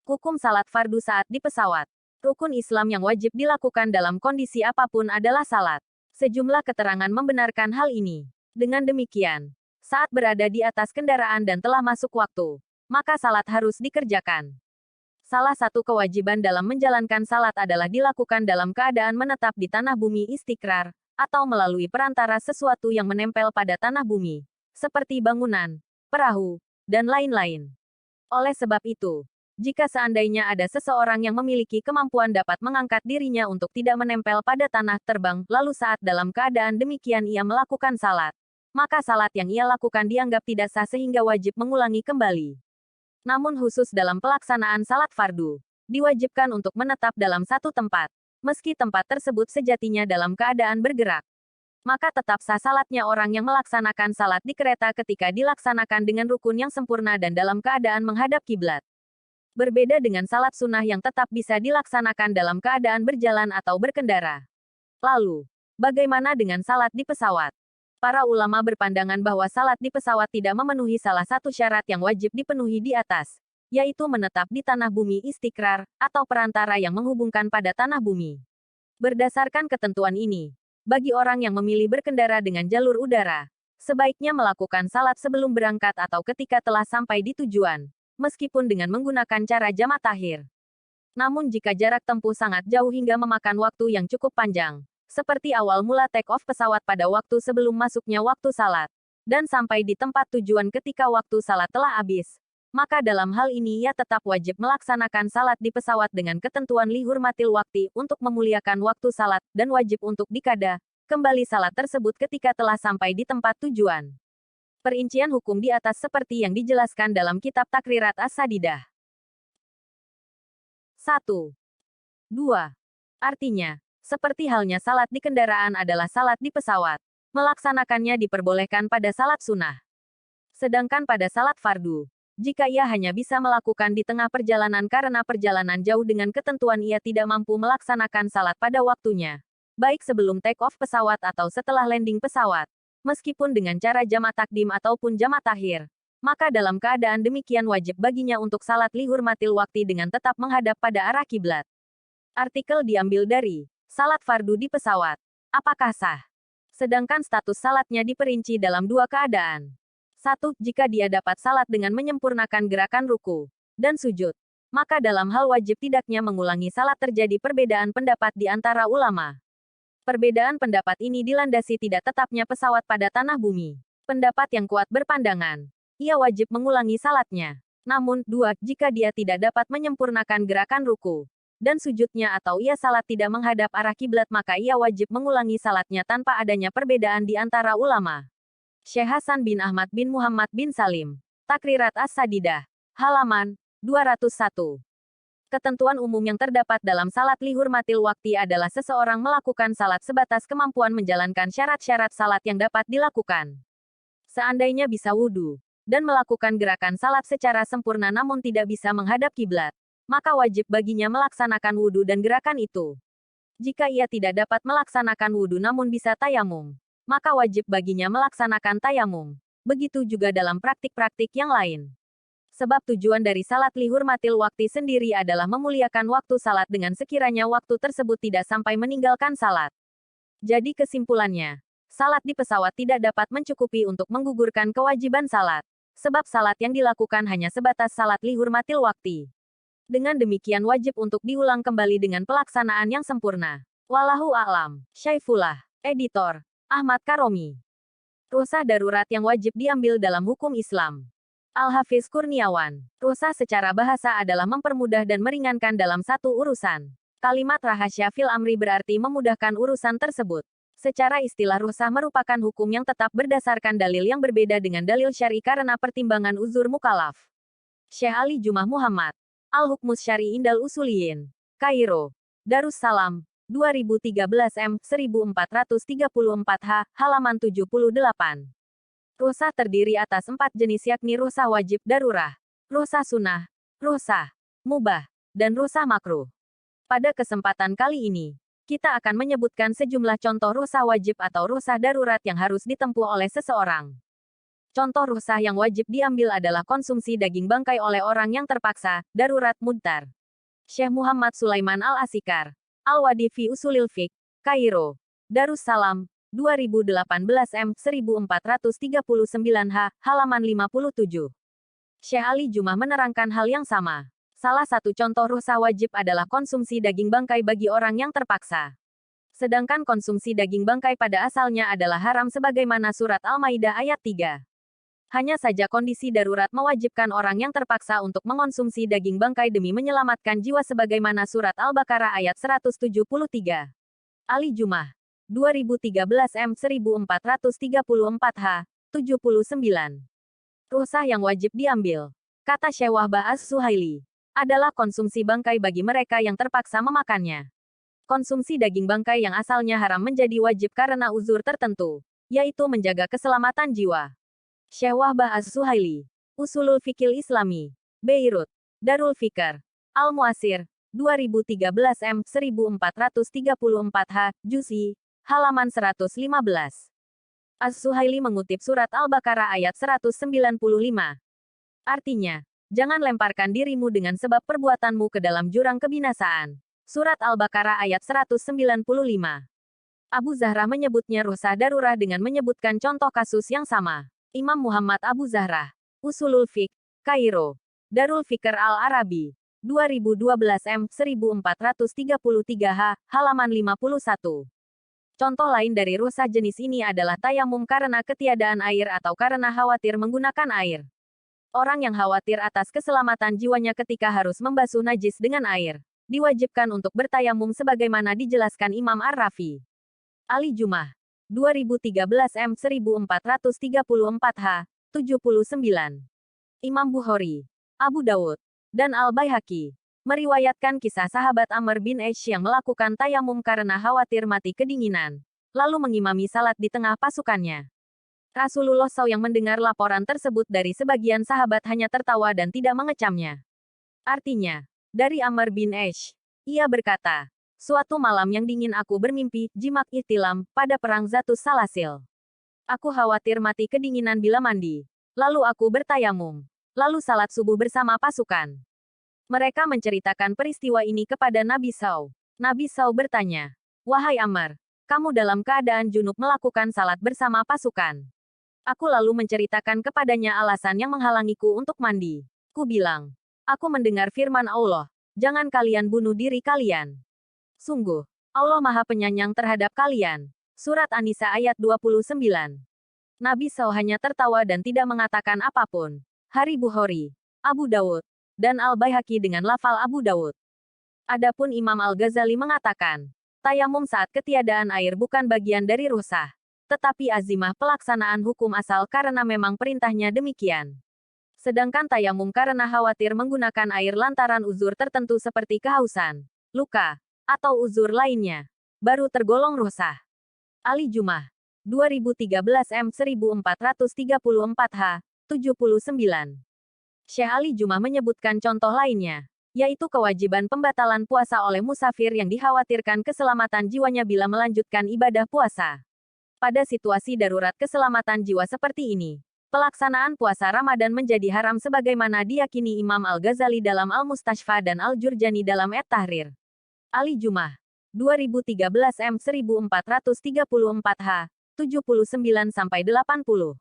Hukum salat fardu saat di pesawat. Rukun Islam yang wajib dilakukan dalam kondisi apapun adalah salat. Sejumlah keterangan membenarkan hal ini. Dengan demikian, saat berada di atas kendaraan dan telah masuk waktu, maka salat harus dikerjakan. Salah satu kewajiban dalam menjalankan salat adalah dilakukan dalam keadaan menetap di tanah bumi istiqrar, atau melalui perantara sesuatu yang menempel pada tanah bumi, seperti bangunan, perahu, dan lain-lain. Oleh sebab itu, jika seandainya ada seseorang yang memiliki kemampuan dapat mengangkat dirinya untuk tidak menempel pada tanah terbang, lalu saat dalam keadaan demikian ia melakukan salat, maka salat yang ia lakukan dianggap tidak sah sehingga wajib mengulangi kembali. Namun khusus dalam pelaksanaan salat fardu, diwajibkan untuk menetap dalam satu tempat, meski tempat tersebut sejatinya dalam keadaan bergerak. Maka tetap sah salatnya orang yang melaksanakan salat di kereta ketika dilaksanakan dengan rukun yang sempurna dan dalam keadaan menghadap kiblat. Berbeda dengan salat sunnah yang tetap bisa dilaksanakan dalam keadaan berjalan atau berkendara. Lalu, bagaimana dengan salat di pesawat? Para ulama berpandangan bahwa salat di pesawat tidak memenuhi salah satu syarat yang wajib dipenuhi di atas, yaitu menetap di tanah bumi istiqrar, atau perantara yang menghubungkan pada tanah bumi. Berdasarkan ketentuan ini, bagi orang yang memilih berkendara dengan jalur udara, sebaiknya melakukan salat sebelum berangkat atau ketika telah sampai di tujuan, meskipun dengan menggunakan cara jamak takhir. Namun jika jarak tempuh sangat jauh hingga memakan waktu yang cukup panjang, seperti awal mula take off pesawat pada waktu sebelum masuknya waktu salat, dan sampai di tempat tujuan ketika waktu salat telah habis, maka dalam hal ini ia tetap wajib melaksanakan salat di pesawat dengan ketentuan lihurmatil wakti untuk memuliakan waktu salat, dan wajib untuk dikada kembali salat tersebut ketika telah sampai di tempat tujuan. Perincian hukum di atas seperti yang dijelaskan dalam kitab Takrirat As-Sadidah. 1. 2. Artinya, seperti halnya salat di kendaraan adalah salat di pesawat, melaksanakannya diperbolehkan pada salat sunnah. Sedangkan pada salat fardu, jika ia hanya bisa melakukan di tengah perjalanan karena perjalanan jauh dengan ketentuan ia tidak mampu melaksanakan salat pada waktunya, baik sebelum take off pesawat atau setelah landing pesawat, meskipun dengan cara jamak takdim ataupun jamak takhir, maka dalam keadaan demikian wajib baginya untuk salat lihurmatil wakti dengan tetap menghadap pada arah kiblat. Artikel diambil dari salat fardu di pesawat. Apakah sah? Sedangkan status salatnya diperinci dalam dua keadaan. 1. Jika dia dapat salat dengan menyempurnakan gerakan ruku dan sujud, maka dalam hal wajib tidaknya mengulangi salat terjadi perbedaan pendapat di antara ulama. Perbedaan pendapat ini dilandasi tidak tetapnya pesawat pada tanah bumi. Pendapat yang kuat berpandangan, ia wajib mengulangi salatnya. Namun, 2. Jika dia tidak dapat menyempurnakan gerakan ruku dan sujudnya atau ia salat tidak menghadap arah kiblat maka ia wajib mengulangi salatnya tanpa adanya perbedaan di antara ulama. Syekh Hasan bin Ahmad bin Muhammad bin Salim, Takrirat As-Sadidah, halaman 201. Ketentuan umum yang terdapat dalam salat lihurmatil wakti adalah seseorang melakukan salat sebatas kemampuan menjalankan syarat-syarat salat yang dapat dilakukan. Seandainya bisa wudu, dan melakukan gerakan salat secara sempurna namun tidak bisa menghadap kiblat, maka wajib baginya melaksanakan wudu dan gerakan itu. Jika ia tidak dapat melaksanakan wudu namun bisa tayamum, maka wajib baginya melaksanakan tayamum. Begitu juga dalam praktik-praktik yang lain. Sebab tujuan dari salat lihurmatil wakti sendiri adalah memuliakan waktu salat dengan sekiranya waktu tersebut tidak sampai meninggalkan salat. Jadi kesimpulannya, salat di pesawat tidak dapat mencukupi untuk menggugurkan kewajiban salat. Sebab salat yang dilakukan hanya sebatas salat lihurmatil wakti. Dengan demikian wajib untuk diulang kembali dengan pelaksanaan yang sempurna. Wallahu a'lam. Syaifullah, Editor, Ahmad Karomi. Rukhsah darurat yang wajib diambil dalam hukum Islam. Al-Hafiz Kurniawan. Rukhsah secara bahasa adalah mempermudah dan meringankan dalam satu urusan. Kalimat rahasia fil amri berarti memudahkan urusan tersebut. Secara istilah rukhsah merupakan hukum yang tetap berdasarkan dalil yang berbeda dengan dalil syar'i karena pertimbangan uzur mukalaf. Syekh Ali Jumah Muhammad. Al-Hukmus Syar'i Indal Usuliyin. Kairo. Darussalam. 2013 M. 1434 H. Halaman 78. Rukhsah terdiri atas 4 jenis yakni rukhsah wajib darurah, rukhsah sunnah, rukhsah mubah, dan rukhsah makruh. Pada kesempatan kali ini, kita akan menyebutkan sejumlah contoh rukhsah wajib atau rukhsah darurat yang harus ditempuh oleh seseorang. Contoh rukhsah yang wajib diambil adalah konsumsi daging bangkai oleh orang yang terpaksa, darurat mudtar. Syekh Muhammad Sulaiman Al-Asikar. Al-Wadi fi Usulil Fiqh, Kairo. Darussalam, 2018 M 1439H, halaman 57. Syekh Ali Jumah menerangkan hal yang sama. Salah satu contoh rukhsah wajib adalah konsumsi daging bangkai bagi orang yang terpaksa. Sedangkan konsumsi daging bangkai pada asalnya adalah haram sebagaimana surat Al-Maidah ayat 3. Hanya saja kondisi darurat mewajibkan orang yang terpaksa untuk mengonsumsi daging bangkai demi menyelamatkan jiwa sebagaimana surat Al-Baqarah ayat 173. Ali Jumah. 2013 M 1434H, 79. Rukhsah yang wajib diambil, kata Syekh Wahbah As-Suhaili, adalah konsumsi bangkai bagi mereka yang terpaksa memakannya. Konsumsi daging bangkai yang asalnya haram menjadi wajib karena uzur tertentu, yaitu menjaga keselamatan jiwa. Syekh Wahbah As-Suhaili. Usulul Fikil Islami. Beirut. Darul Fikr. Al-Muasir. 2013 M 1434H, Juz'i. Halaman 115. As-Suhaili mengutip surat Al-Baqarah ayat 195. Artinya, jangan lemparkan dirimu dengan sebab perbuatanmu ke dalam jurang kebinasaan. Surat Al-Baqarah ayat 195. Abu Zahra menyebutnya rukhsah darurah dengan menyebutkan contoh kasus yang sama. Imam Muhammad Abu Zahra. Usulul Fiqh, Kairo. Darul Fikr Al-Arabi. 2012 M 1433H, halaman 51. Contoh lain dari rukhsah jenis ini adalah tayamum karena ketiadaan air atau karena khawatir menggunakan air. Orang yang khawatir atas keselamatan jiwanya ketika harus membasuh najis dengan air, diwajibkan untuk bertayamum sebagaimana dijelaskan Imam Ar-Rafi. Ali Jumah. 2013 M 1434H, 79. Imam Bukhari, Abu Dawud, dan Al-Baihaqi meriwayatkan kisah sahabat Amr bin Aish yang melakukan tayamum karena khawatir mati kedinginan, lalu mengimami salat di tengah pasukannya. Rasulullah SAW yang mendengar laporan tersebut dari sebagian sahabat hanya tertawa dan tidak mengecamnya. Artinya, dari Amr bin Aish, ia berkata, suatu malam yang dingin aku bermimpi, jimak ihtilam, pada perang Zatus Salasil. Aku khawatir mati kedinginan bila mandi. Lalu aku bertayamum. Lalu salat subuh bersama pasukan. Mereka menceritakan peristiwa ini kepada Nabi SAW. Nabi SAW bertanya, wahai Amr, kamu dalam keadaan junub melakukan salat bersama pasukan. Aku lalu menceritakan kepadanya alasan yang menghalangiku untuk mandi. Ku bilang, aku mendengar firman Allah, jangan kalian bunuh diri kalian. Sungguh, Allah Maha Penyayang terhadap kalian. Surat An-Nisa ayat 29. Nabi SAW hanya tertawa dan tidak mengatakan apapun. Hari Bukhari, Abu Dawud, dan Al-Baihaqi dengan lafal Abu Dawud. Adapun Imam Al-Ghazali mengatakan, tayamum saat ketiadaan air bukan bagian dari rukhsah, tetapi azimah pelaksanaan hukum asal karena memang perintahnya demikian. Sedangkan tayamum karena khawatir menggunakan air lantaran uzur tertentu seperti kehausan, luka, atau uzur lainnya, baru tergolong rukhsah. Ali Jumah. 2013 M 1434H, 79. Syekh Ali Jumah menyebutkan contoh lainnya, yaitu kewajiban pembatalan puasa oleh musafir yang dikhawatirkan keselamatan jiwanya bila melanjutkan ibadah puasa. Pada situasi darurat keselamatan jiwa seperti ini, pelaksanaan puasa Ramadan menjadi haram sebagaimana diyakini Imam Al-Ghazali dalam Al-Mustashfa dan Al-Jurjani dalam At-Tahrir. Ali Jumah. 2013 M 1434H, 79-80.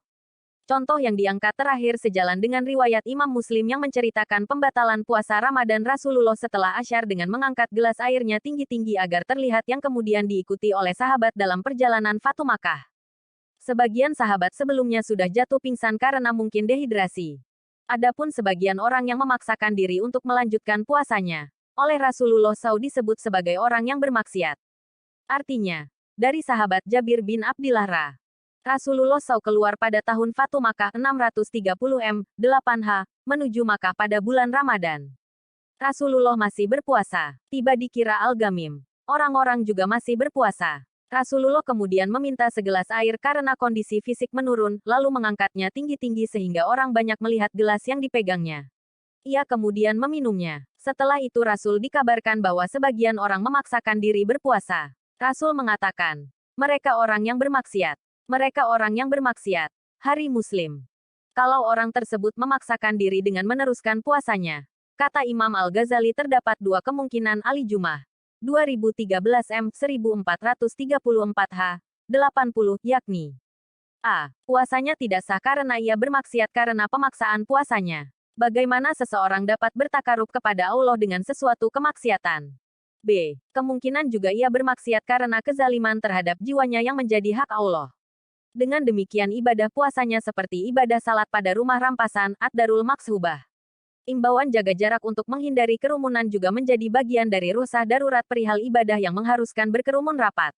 Contoh yang diangkat terakhir sejalan dengan riwayat Imam Muslim yang menceritakan pembatalan puasa Ramadan Rasulullah setelah asyar dengan mengangkat gelas airnya tinggi-tinggi agar terlihat yang kemudian diikuti oleh sahabat dalam perjalanan Fatu Makkah. Sebagian sahabat sebelumnya sudah jatuh pingsan karena mungkin dehidrasi. Adapun sebagian orang yang memaksakan diri untuk melanjutkan puasanya, oleh Rasulullah SAW disebut sebagai orang yang bermaksiat. Artinya, dari sahabat Jabir bin Abdillah Rasulullah SAW keluar pada tahun Fatu Makkah 630 M, 8H, menuju Makkah pada bulan Ramadan. Rasulullah masih berpuasa. Tiba di Kira Al-Gamim. Orang-orang juga masih berpuasa. Rasulullah kemudian meminta segelas air karena kondisi fisik menurun, lalu mengangkatnya tinggi-tinggi sehingga orang banyak melihat gelas yang dipegangnya. Ia kemudian meminumnya. Setelah itu Rasul dikabarkan bahwa sebagian orang memaksakan diri berpuasa. Rasul mengatakan, mereka orang yang bermaksiat. Mereka orang yang bermaksiat. Hari Muslim. kalau orang tersebut memaksakan diri dengan meneruskan puasanya. Kata Imam Al-Ghazali terdapat dua kemungkinan Ali-Jumah. 2013 M 1434 H 80 yakni A. Puasanya tidak sah karena ia bermaksiat karena pemaksaan puasanya. Bagaimana seseorang dapat bertakarub kepada Allah dengan sesuatu kemaksiatan? B. Kemungkinan juga ia bermaksiat karena kezaliman terhadap jiwanya yang menjadi hak Allah. Dengan demikian ibadah puasanya seperti ibadah salat pada rumah rampasan, ad-darul makshubah. Imbauan jaga jarak untuk menghindari kerumunan juga menjadi bagian dari rukhsah darurat perihal ibadah yang mengharuskan berkerumun rapat.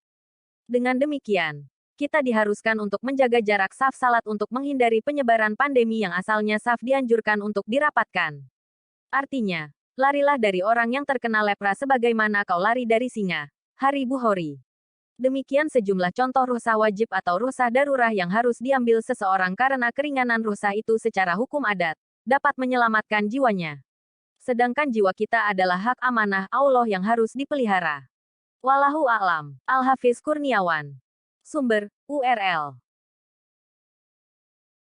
Dengan demikian, kita diharuskan untuk menjaga jarak saf salat untuk menghindari penyebaran pandemi yang asalnya saf dianjurkan untuk dirapatkan. Artinya, larilah dari orang yang terkena lepra sebagaimana kau lari dari singa. Hari Bukhari. Demikian sejumlah contoh rukhsah wajib atau rukhsah darurat yang harus diambil seseorang karena keringanan rukhsah itu secara hukum adat dapat menyelamatkan jiwanya. Sedangkan jiwa kita adalah hak amanah Allah yang harus dipelihara. Wallahu a'lam. Al-Hafiz Kurniawan. Sumber, URL.